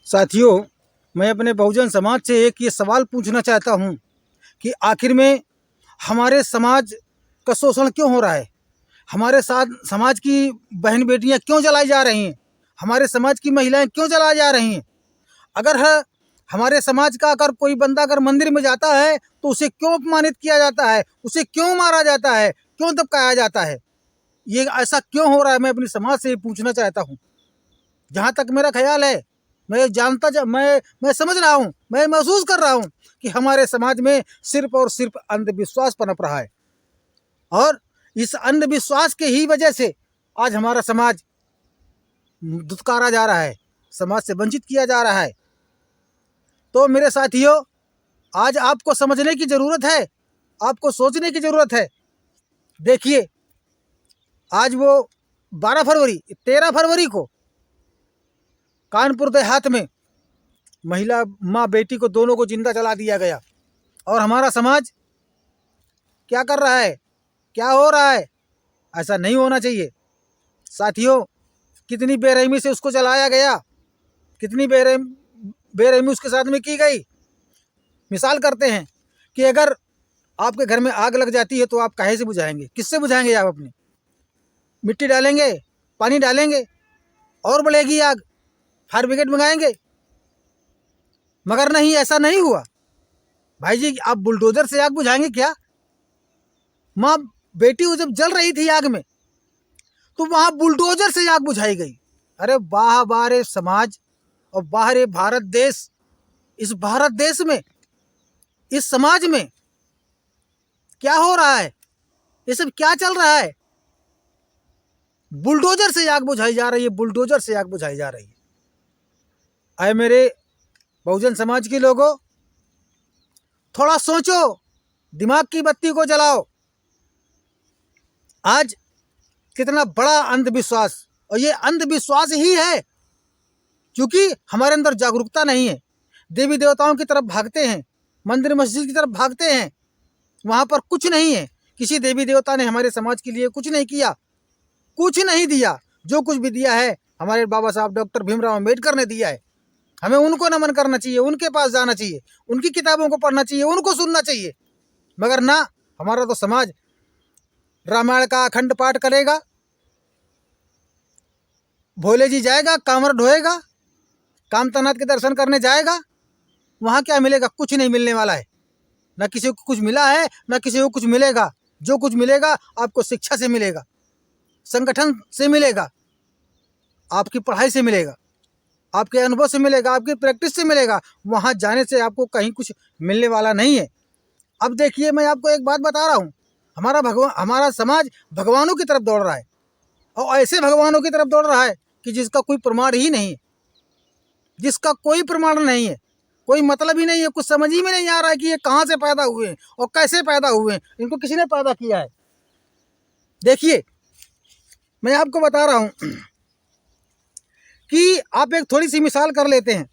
साथियों, मैं अपने बहुजन समाज से एक ये सवाल पूछना चाहता हूँ कि आखिर में हमारे समाज का शोषण क्यों हो रहा है? हमारे साथ समाज की बहन बेटियाँ क्यों जलाई जा रही हैं? हमारे समाज की महिलाएं क्यों जलाई जा रही हैं? अगर है हमारे समाज का अगर कोई बंदा अगर मंदिर में जाता है तो उसे क्यों अपमानित किया जाता है? उसे क्यों मारा जाता है? क्यों दबकाया जाता है? ये ऐसा क्यों हो रहा है? मैं अपने समाज से पूछना चाहता हूँ। जहाँ तक मेरा ख्याल है, मैं समझ रहा हूँ, मैं महसूस कर रहा हूँ कि हमारे समाज में सिर्फ और सिर्फ अंधविश्वास पनप रहा है और इस अंधविश्वास के ही वजह से आज हमारा समाज दुत्कारा जा रहा है, समाज से वंचित किया जा रहा है। तो मेरे साथियों, आज आपको समझने की ज़रूरत है, आपको सोचने की ज़रूरत है। देखिए, आज वो 13 फरवरी को कानपुर देहात में महिला माँ बेटी को दोनों को जिंदा जला दिया गया और हमारा समाज क्या कर रहा है? क्या हो रहा है? ऐसा नहीं होना चाहिए। साथियों, कितनी बेरहमी से उसको जलाया गया, कितनी बेरहमी उसके साथ में की गई। मिसाल करते हैं कि अगर आपके घर में आग लग जाती है तो आप काहे से बुझाएंगे? किससे बुझाएंगे? आप अपनी मिट्टी डालेंगे, पानी डालेंगे और बढ़ेगी आग, फायर ब्रिगेड मंगाएंगे। मगर नहीं, ऐसा नहीं हुआ। भाई जी, आप बुलडोजर से आग बुझाएंगे क्या? माँ बेटी वो जब जल रही थी आग में तो वहां बुलडोजर से आग बुझाई गई। अरे वाह वाह रे समाज और वाह रे भारत देश। इस भारत देश में, इस समाज में क्या हो रहा है? ये सब क्या चल रहा है? बुलडोजर से आग बुझाई जा रही है, बुलडोजर से आग बुझाई जा रही है। आए मेरे बहुजन समाज के लोगों, थोड़ा सोचो, दिमाग की बत्ती को जलाओ। आज कितना बड़ा अंधविश्वास, और ये अंधविश्वास ही है क्योंकि हमारे अंदर जागरूकता नहीं है। देवी देवताओं की तरफ भागते हैं, मंदिर मस्जिद की तरफ भागते हैं, वहाँ पर कुछ नहीं है। किसी देवी देवता ने हमारे समाज के लिए कुछ नहीं किया, कुछ नहीं दिया। जो कुछ भी दिया है हमारे बाबा साहब डॉक्टर भीमराव अम्बेडकर ने दिया है। हमें उनको नमन करना चाहिए, उनके पास जाना चाहिए, उनकी किताबों को पढ़ना चाहिए, उनको सुनना चाहिए। मगर ना, हमारा तो समाज रामायण का अखंड पाठ करेगा, भोले जी जाएगा, कांवर ढोएगा, कामतानाथ के दर्शन करने जाएगा। वहाँ क्या मिलेगा? कुछ नहीं मिलने वाला है। ना किसी को कुछ मिला है, ना किसी को कुछ मिलेगा। जो कुछ मिलेगा आपको शिक्षा से मिलेगा, संगठन से मिलेगा, आपकी पढ़ाई से मिलेगा, आपके अनुभव से मिलेगा, आपकी प्रैक्टिस से मिलेगा। वहाँ जाने से आपको कहीं कुछ मिलने वाला नहीं है। अब देखिए, मैं आपको एक बात बता रहा हूँ, हमारा समाज भगवानों की तरफ दौड़ रहा है और ऐसे भगवानों की तरफ दौड़ रहा है कि जिसका कोई प्रमाण ही नहीं है, जिसका कोई प्रमाण नहीं है, कोई मतलब ही नहीं है। कुछ समझ ही में नहीं आ रहा है कि ये कहाँ से पैदा हुए हैं और कैसे पैदा हुए हैं, इनको किसी ने पैदा किया है। देखिए, मैं आपको बता रहा हूँ कि आप एक थोड़ी सी मिसाल कर लेते हैं।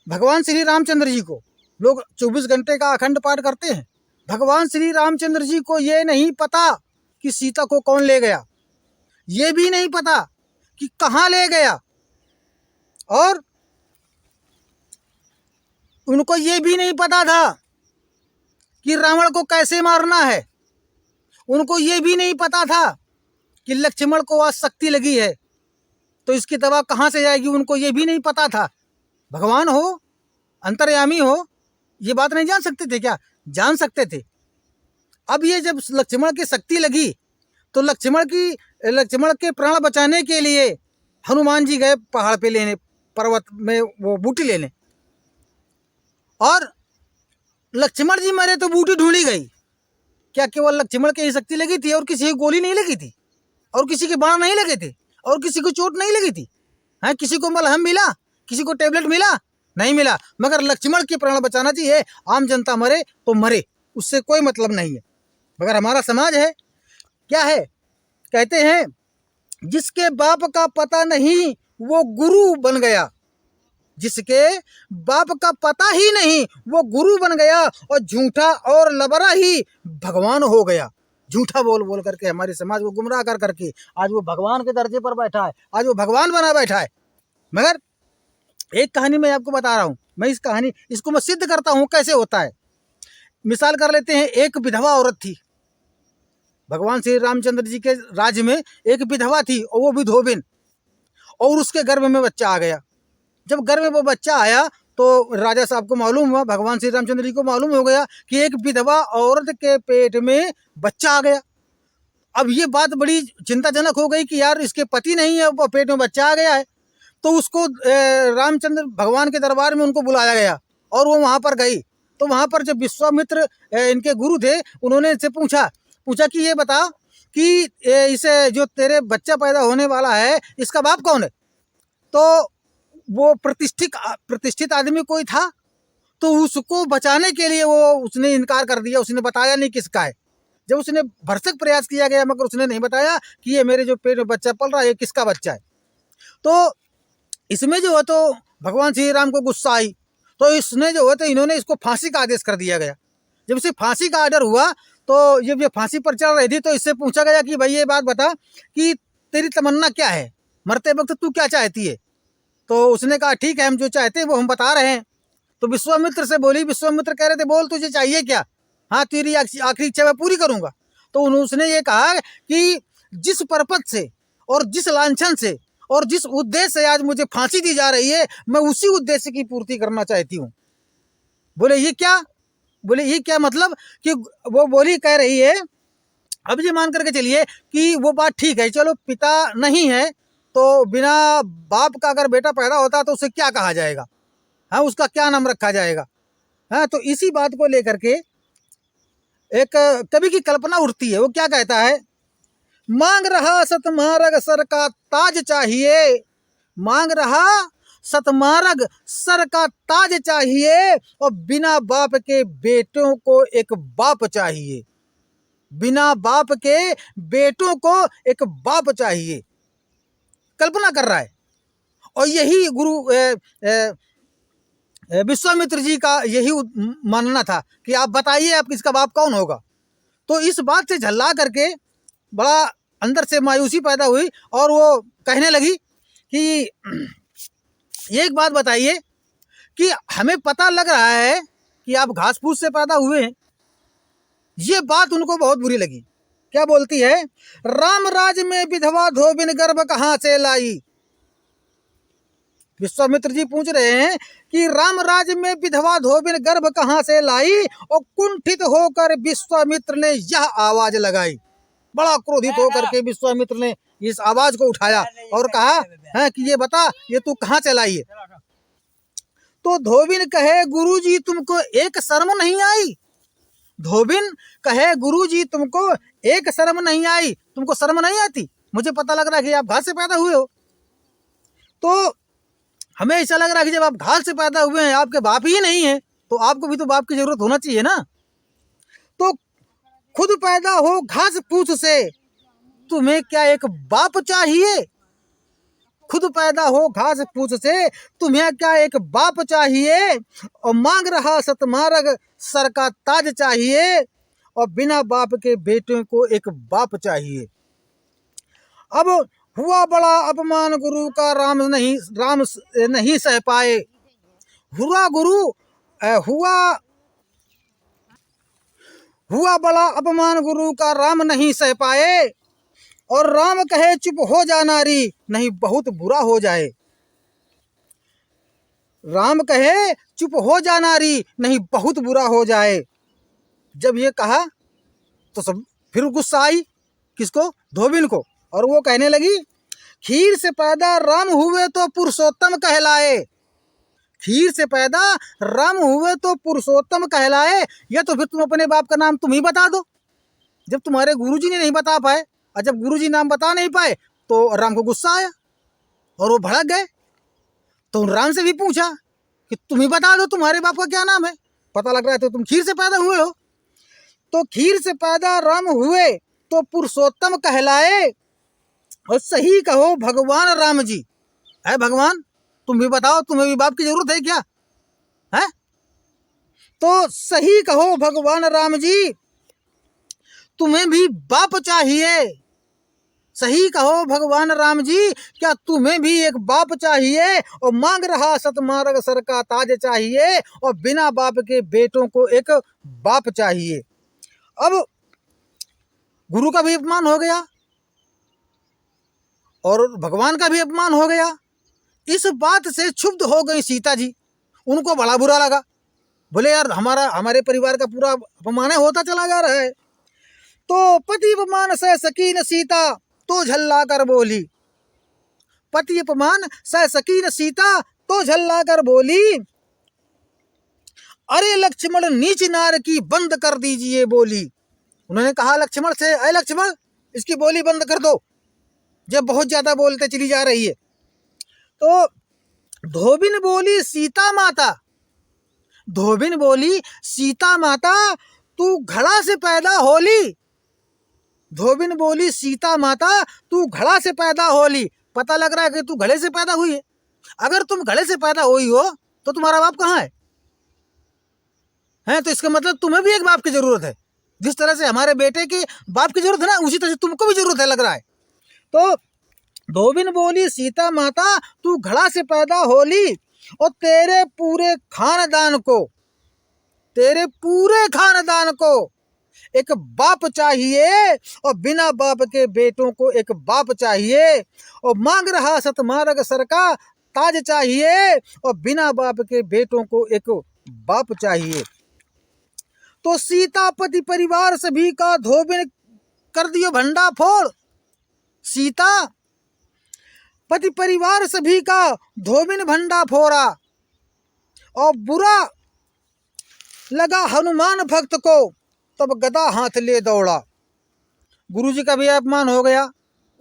भगवान श्री रामचंद्र जी को लोग 24 घंटे का अखंड पाठ करते हैं। भगवान श्री रामचंद्र जी को ये नहीं पता कि सीता को कौन ले गया, ये भी नहीं पता कि कहाँ ले गया, और उनको ये भी नहीं पता था कि रावण को कैसे मारना है। उनको ये भी नहीं पता था कि लक्ष्मण को आज शक्ति लगी है तो इसकी दवा कहाँ से जाएगी। उनको ये भी नहीं पता था। भगवान हो, अंतर्यामी हो, ये बात नहीं जान सकते थे क्या? जान सकते थे। अब ये जब लक्ष्मण की शक्ति लगी तो लक्ष्मण के प्राण बचाने के लिए हनुमान जी गए पहाड़ पे लेने, पर्वत में वो बूटी लेने, और लक्ष्मण जी मरे तो बूटी ढूंढी गई। क्या केवल लक्ष्मण की ही शक्ति लगी थी और किसी की गोली नहीं लगी थी, और किसी के बाण नहीं लगे थे, और किसी को चोट नहीं लगी थी? हैं, किसी को मलहम मिला, किसी को टेबलेट मिला? नहीं मिला। मगर लक्ष्मण के प्राण बचाना चाहिए। आम जनता मरे तो मरे, उससे कोई मतलब नहीं है। मगर हमारा समाज है, क्या है? कहते हैं जिसके बाप का पता नहीं वो गुरु बन गया, जिसके बाप का पता ही नहीं वो गुरु बन गया, और झूठा और लबरा ही भगवान हो गया। झूठा बोल बोल करके हमारे समाज को गुमराह कर करके आज वो भगवान के दर्जे पर बैठा है, आज वो भगवान बना बैठा है। मगर एक कहानी मैं आपको बता रहा हूँ, इसको मैं सिद्ध करता हूँ कैसे होता है। मिसाल कर लेते हैं, एक विधवा औरत थी। भगवान श्री रामचंद्र जी के राज्य में एक विधवा थी, और वो भी धोबिन, और उसके गर्भ में बच्चा आ गया। जब गर्भ में वो बच्चा आया तो राजा साहब को मालूम हुआ, भगवान श्री रामचंद्र जी को मालूम हो गया कि एक विधवा औरत के पेट में बच्चा आ गया। अब ये बात बड़ी चिंताजनक हो गई कि यार इसके पति नहीं है, पेट में बच्चा आ गया है। तो उसको रामचंद्र भगवान के दरबार में उनको बुलाया गया, और वो वहाँ पर गई। तो वहाँ पर जब विश्वामित्र इनके गुरु थे, उन्होंने इनसे पूछा कि ये बता कि इसे जो तेरे बच्चा पैदा होने वाला है, इसका बाप कौन है। तो वो प्रतिष्ठित आदमी कोई था, तो उसको बचाने के लिए उसने इनकार कर दिया, उसने बताया नहीं किसका है। जब उसने भरसक प्रयास किया गया, मगर उसने नहीं बताया कि ये मेरे जो पेट में बच्चा पल रहा है, ये किसका बच्चा है। तो इसमें जो है तो भगवान श्री राम को गुस्सा आई, तो इसने जो है तो इन्होंने इसको फांसी का आदेश कर दिया गया। जब इसे फांसी का ऑर्डर हुआ, तो जब ये फांसी पर चढ़ रही थी, तो इससे पूछा गया कि भाई ये बात बता कि तेरी तमन्ना क्या है, मरते वक्त तू क्या चाहती है। तो उसने कहा ठीक है, हम जो चाहते हैं वो हम बता रहे हैं। तो विश्वामित्र से बोली, विश्वामित्र कह रहे थे बोल तुझे चाहिए क्या। हाँ, तेरी आखिरी इच्छा मैं पूरी करूँगा। तो उसने ये कहा कि जिस पर्पज से और जिस लांछन से और जिस उद्देश्य से आज मुझे फांसी दी जा रही है, मैं उसी उद्देश्य की पूर्ति करना चाहती हूँ। बोले ये क्या, मतलब कि वो बोली कह रही है, अब ये मान करके चलिए कि वो बात ठीक है, चलो पिता नहीं है तो बिना बाप का अगर बेटा पैदा होता तो उसे क्या कहा जाएगा, हाँ, उसका क्या नाम रखा जाएगा। हाँ, तो इसी बात को लेकर के एक कवि की कल्पना उठती है। वो क्या कहता है, मांग रहा सतमार्ग सर का ताज चाहिए, मांग रहा सतमार्ग सर का ताज चाहिए, और बिना बाप के बेटों को एक बाप चाहिए, बिना बाप के बेटों को एक बाप चाहिए। कल्पना कर रहा है। और यही गुरु विश्वामित्र जी का यही मानना था कि आप बताइए आप किसका बाप कौन होगा। तो इस बात से झल्ला करके बड़ा अंदर से मायूसी पैदा हुई, और वो कहने लगी कि एक बात बताइए कि हमें पता लग रहा है कि आप घास फूस से पैदा हुए हैं। ये बात उनको बहुत बुरी लगी। क्या बोलती है, राम राज में विधवा धोबिन गर्भ कहाँ से लाई। विश्वामित्र जी पूछ रहे हैं कि राम राज में विधवा धोबिन गर्भ कहाँ से लाई, और कुंठित होकर विश्वामित्र ने यह आवाज लगाई। बड़ा क्रोधित होकर के विश्वामित्र ने इस आवाज को उठाया और कहा है कि ये बता, ये तू कहाँ से लाई है। तो धोबिन कहे, गुरुजी तुमको एक शर्म नहीं आई। धोबिन कहे, गुरुजी तुमको एक शर्म नहीं आई, तुमको शर्म नहीं आती। मुझे पता लग रहा है कि आप घास से पैदा हुए हो, तो हमें ऐसा लग रहा है कि जब आप घास से पैदा हुए हैं, आपके बाप ही नहीं है, तो आपको भी तो बाप की जरूरत होना चाहिए ना। तो खुद पैदा हो घास फूस से, तुम्हें क्या एक बाप चाहिए। खुद पैदा हो घास फूस से, तुम्हें क्या एक बाप चाहिए, और मांग रहा सतमार्ग सर का ताज चाहिए, और बिना बाप के बेटों को एक बाप चाहिए। अब हुआ बड़ा अपमान गुरु का, राम नहीं सह पाए। हुआ बड़ा अपमान गुरु का, राम नहीं सह पाए, और राम कहे चुप हो जा नारी, नहीं बहुत बुरा हो जाए। राम कहे चुप हो जा नारी, नहीं बहुत बुरा हो जाए। जब ये कहा तो सब फिर गुस्सा आई, किसको, धोबिन को, और वो कहने लगी, खीर से पैदा राम हुए तो पुरुषोत्तम कहलाए। खीर से पैदा राम हुए तो पुरुषोत्तम कहलाए। ये तो फिर तुम अपने बाप का नाम तुम ही बता दो। जब तुम्हारे गुरुजी ने नहीं बता पाए, और जब गुरुजी नाम बता नहीं पाए, तो राम को गुस्सा आया और वो भड़क गए। तो राम से भी पूछा कि तुम ही बता दो तुम्हारे बाप का क्या नाम है, पता लग रहा है तो तुम खीर से पैदा हुए हो। तो खीर से पैदा राम हुए तो पुरुषोत्तम कहलाए, और सही कहो भगवान राम जी। है भगवान, तुम भी बताओ, तुम्हें भी बाप की जरूरत है क्या है। तो सही कहो भगवान राम जी, तुम्हें भी बाप चाहिए। सही कहो भगवान राम जी, क्या तुम्हें भी एक बाप चाहिए और मांग रहा सतमार्ग सर का ताज चाहिए और बिना बाप के बेटों को एक बाप चाहिए। अब गुरु का भी अपमान हो गया और भगवान का भी अपमान हो गया। इस बात से क्षुब्ध हो गई सीता जी, उनको बड़ा बुरा लगा। बोले यार हमारे परिवार का पूरा अपमान होता चला जा रहा है। तो पति अपमान सह सकी न सीता तो झल्ला कर बोली, पति अपमान सह सकी न सीता तो झल्ला कर बोली, अरे लक्ष्मण नीच नार की बंद कर दीजिए बोली। उन्होंने कहा लक्ष्मण से, अरे लक्ष्मण इसकी बोली बंद कर दो, जब बहुत ज्यादा बोलते चली जा रही है। तो धोबिन बोली सीता माता, धोबिन बोली सीता माता तू घड़ा से पैदा होली, धोबिन बोली सीता माता तू घड़ा से पैदा होली। पता लग रहा है कि तू घड़े से पैदा हुई है। अगर तुम घड़े से पैदा हुई हो तो तुम्हारा बाप कहाँ है? तो इसका मतलब तुम्हें भी एक बाप की जरूरत है। जिस तरह से हमारे बेटे के बाप की जरूरत है ना, उसी तरह से तुमको भी जरूरत है लग रहा है। तो धोबिन बोली सीता माता तू घड़ा से पैदा होली और तेरे पूरे खानदान को, तेरे पूरे खानदान को एक बाप चाहिए और बिना बाप के बेटों को एक बाप चाहिए और मांग रहा सतमार्ग सर का ताज चाहिए और बिना बाप के बेटों को एक बाप चाहिए। तो सीता पति परिवार सभी का धोबिन कर दियो भंडा फोड़, सीता पति परिवार सभी का धोबिन भंडा फोड़ा और बुरा लगा हनुमान भक्त को तब गदा हाथ ले दौड़ा। गुरुजी का भी अपमान हो गया,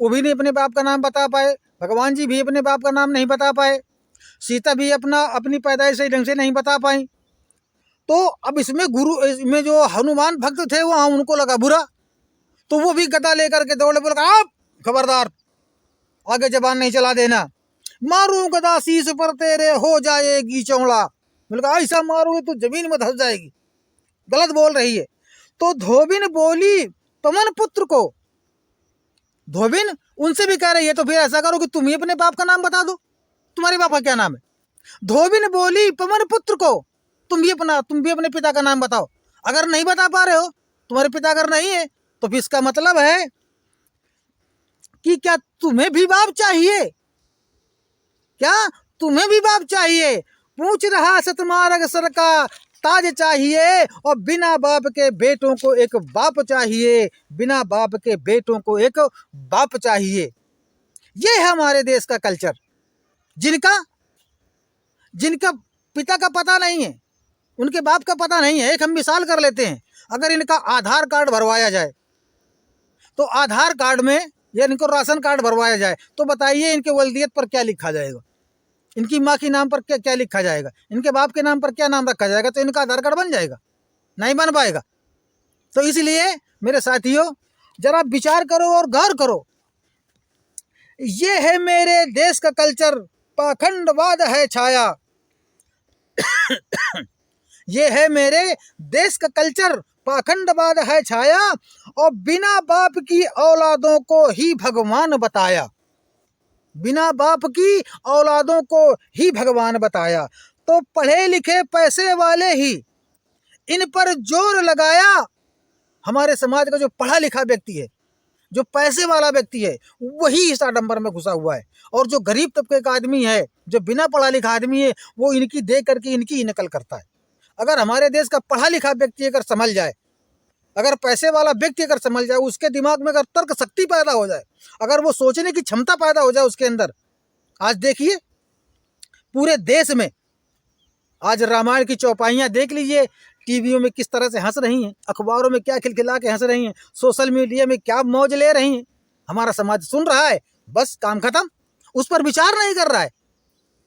वो भी नहीं अपने बाप का नाम बता पाए, भगवान जी भी अपने बाप का नाम नहीं बता पाए, सीता भी अपनी पैदाइश सही ढंग से नहीं बता पाई। तो अब इसमें जो हनुमान भक्त थे वहाँ उनको लगा बुरा, तो वो भी गदा लेकर के दौड़े, बोल आप खबरदार आगे जबान नहीं चला देना, मारूं गदा शीश पर तेरे हो जाएगी चौड़ा। बोला ऐसा मारूंगे तो जमीन में धस जाएगी, गलत बोल रही है। तो धोबिन बोली पवन पुत्र को, धोबिन उनसे भी कह रही है तो फिर ऐसा करो कि तुम ही अपने बाप का नाम बता दो, तुम्हारे बाप का क्या नाम है? धोबिन बोली पवन पुत्र को तुम भी अपने पिता का नाम बताओ। अगर नहीं बता पा रहे हो, तुम्हारे पिता अगर नहीं है, तो फिर इसका मतलब है कि क्या तुम्हें भी बाप चाहिए? क्या तुम्हें भी बाप चाहिए? पूछ रहा सतमार्ग सर का ताज चाहिए और बिना बाप के बेटों को एक बाप चाहिए, बिना बाप के बेटों को एक बाप चाहिए। ये है हमारे देश का कल्चर। जिनका पिता का पता नहीं है, उनके बाप का पता नहीं है। एक हम मिसाल कर लेते हैं, अगर इनका आधार कार्ड भरवाया जाए तो आधार कार्ड में या इनको राशन कार्ड भरवाया जाए तो बताइए इनके वल्दियत पर क्या लिखा जाएगा, इनकी माँ के नाम पर क्या लिखा जाएगा, इनके बाप के नाम पर क्या नाम रखा जाएगा? तो इनका आधार कार्ड बन जाएगा? नहीं बन पाएगा। तो इसलिए मेरे साथियों जरा विचार करो और गौर करो। ये है मेरे देश का कल्चर, पाखंडवाद है छाया। ये है मेरे देश का कल्चर, पाखंडवाद है छाया और बिना बाप की औलादों को ही भगवान बताया, बिना बाप की औलादों को ही भगवान बताया। तो पढ़े लिखे पैसे वाले ही इन पर जोर लगाया। हमारे समाज का जो पढ़ा लिखा व्यक्ति है, जो पैसे वाला व्यक्ति है, वही इस आडंबर में घुसा हुआ है। और जो गरीब तबके का आदमी है, जो बिना पढ़ा लिखा आदमी है, वो इनकी देख करके इनकी ही नकल करता है। अगर हमारे देश का पढ़ा लिखा व्यक्ति अगर संभल जाए, अगर पैसे वाला व्यक्ति अगर संभल जाए, उसके दिमाग में अगर तर्क शक्ति पैदा हो जाए, अगर वो सोचने की क्षमता पैदा हो जाए उसके अंदर। आज देखिए पूरे देश में, आज रामायण की चौपाइयाँ देख लीजिए, टीवियों में किस तरह से हंस रही हैं, अखबारों में क्या खिलखिला के हंस रही हैं, सोशल मीडिया में क्या मौज ले रही हैं। हमारा समाज सुन रहा है, बस काम खत्म, उस पर विचार नहीं कर रहा है।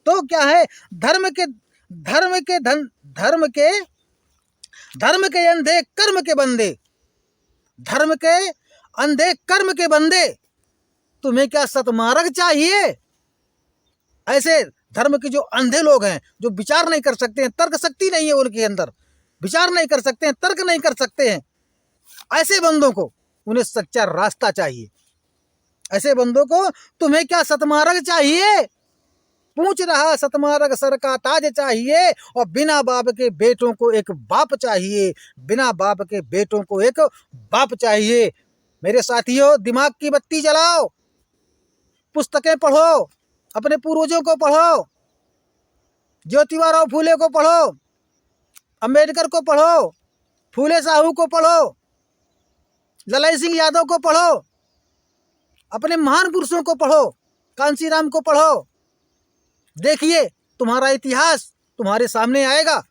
तो क्या है, धर्म के अंधे कर्म के बंदे, धर्म के अंधे कर्म के बंदे, तुम्हें क्या सतमार्ग चाहिए? ऐसे धर्म के जो अंधे लोग हैं, जो विचार नहीं कर सकते हैं, तर्क शक्ति नहीं है उनके अंदर, विचार नहीं कर सकते हैं, तर्क नहीं कर सकते हैं, ऐसे बंदों को उन्हें सच्चा रास्ता चाहिए। ऐसे बंदों को तुम्हें क्या सतमार्ग चाहिए? पूछ रहा सतमार्ग सर का ताज चाहिए, और बिना बाप के बेटों को एक बाप चाहिए, बिना बाप के बेटों को एक बाप चाहिए। मेरे साथियों, दिमाग की बत्ती जलाओ, पुस्तकें पढ़ो, अपने पूर्वजों को पढ़ो, ज्योतिबा फूले को पढ़ो, अंबेडकर को पढ़ो, फूले साहू को पढ़ो, ललाई सिंह यादव को पढ़ो, अपने महान पुरुषों को पढ़ो, कांसीराम को पढ़ो। देखिए, तुम्हारा इतिहास तुम्हारे सामने आएगा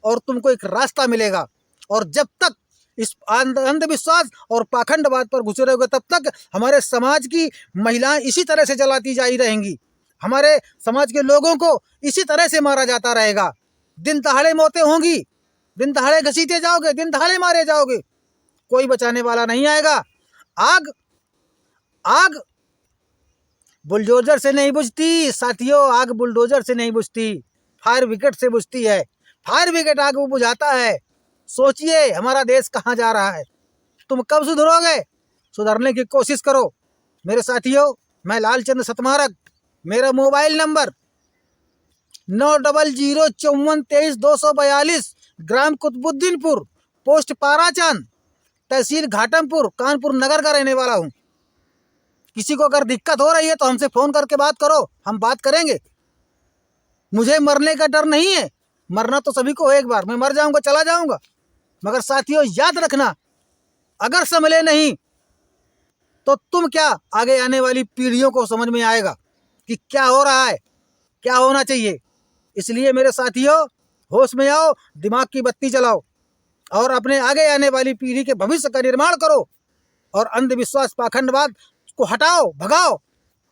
और तुमको एक रास्ता मिलेगा। और जब तक इस अंधविश्वास और पाखंडवाद पर घुसे रहोगे, तब तक हमारे समाज की महिलाएं इसी तरह से जलाती जा रहेंगी, हमारे समाज के लोगों को इसी तरह से मारा जाता रहेगा। दिन दहाड़े मौतें होंगी, दिन दहाड़े घसीटे जाओगे, दिन दहाड़े मारे जाओगे, कोई बचाने वाला नहीं आएगा। आग आग बुलडोजर से नहीं बुझती साथियों, आग बुलडोजर से नहीं बुझती, फायर ब्रिगेड से बुझती है। फायर ब्रिगेड आग वो बुझाता है। सोचिए हमारा देश कहाँ जा रहा है। तुम कब सुधरोगे? सुधरने की कोशिश करो। मेरे साथियों, मैं लालचंद सतमारक, मेरा मोबाइल नंबर 9004532242, ग्राम कुतुबुद्दीनपुर, पोस्ट पाराचंद, तहसील घाटमपुर, कानपुर नगर का रहने वाला हूँ। किसी को अगर दिक्कत हो रही है तो हमसे फ़ोन करके बात करो, हम बात करेंगे। मुझे मरने का डर नहीं है, मरना तो सभी को है, एक बार मैं मर जाऊंगा, चला जाऊंगा, मगर साथियों याद रखना, अगर संभले नहीं तो तुम क्या, आगे आने वाली पीढ़ियों को समझ में आएगा कि क्या हो रहा है, क्या होना चाहिए। इसलिए मेरे साथियों, होश में आओ, दिमाग की बत्ती जलाओ और अपने आगे आने वाली पीढ़ी के भविष्य का निर्माण करो, और अंधविश्वास पाखंडवाद को हटाओ, भगाओ,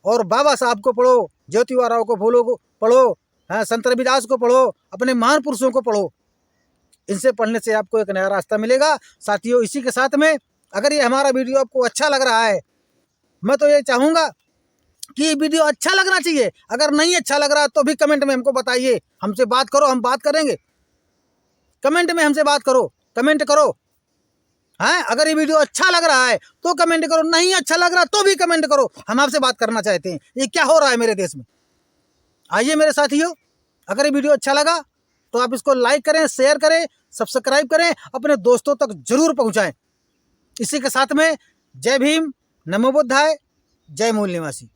और बाबा साहब को पढ़ो, ज्योतिबा को फूलों को पढ़ो, संत रविदास को पढ़ो, अपने महान पुरुषों को पढ़ो। इनसे पढ़ने से आपको एक नया रास्ता मिलेगा। साथियों, इसी के साथ में अगर ये हमारा वीडियो आपको अच्छा लग रहा है, मैं तो ये चाहूँगा कि ये वीडियो अच्छा लगना चाहिए। अगर नहीं अच्छा लग रहा तो भी कमेंट में हमको बताइए, हमसे बात करो, हम बात करेंगे। कमेंट में हमसे बात करो, कमेंट करो। हाँ, अगर ये वीडियो अच्छा लग रहा है तो कमेंट करो, नहीं अच्छा लग रहा तो भी कमेंट करो। हम आपसे बात करना चाहते हैं, ये क्या हो रहा है मेरे देश में। आइए मेरे साथियों, अगर ये वीडियो अच्छा लगा तो आप इसको लाइक करें, शेयर करें, सब्सक्राइब करें, अपने दोस्तों तक जरूर पहुंचाएं। इसी के साथ में जय भीम, नमो बुद्धाय, जय मूल निवासी।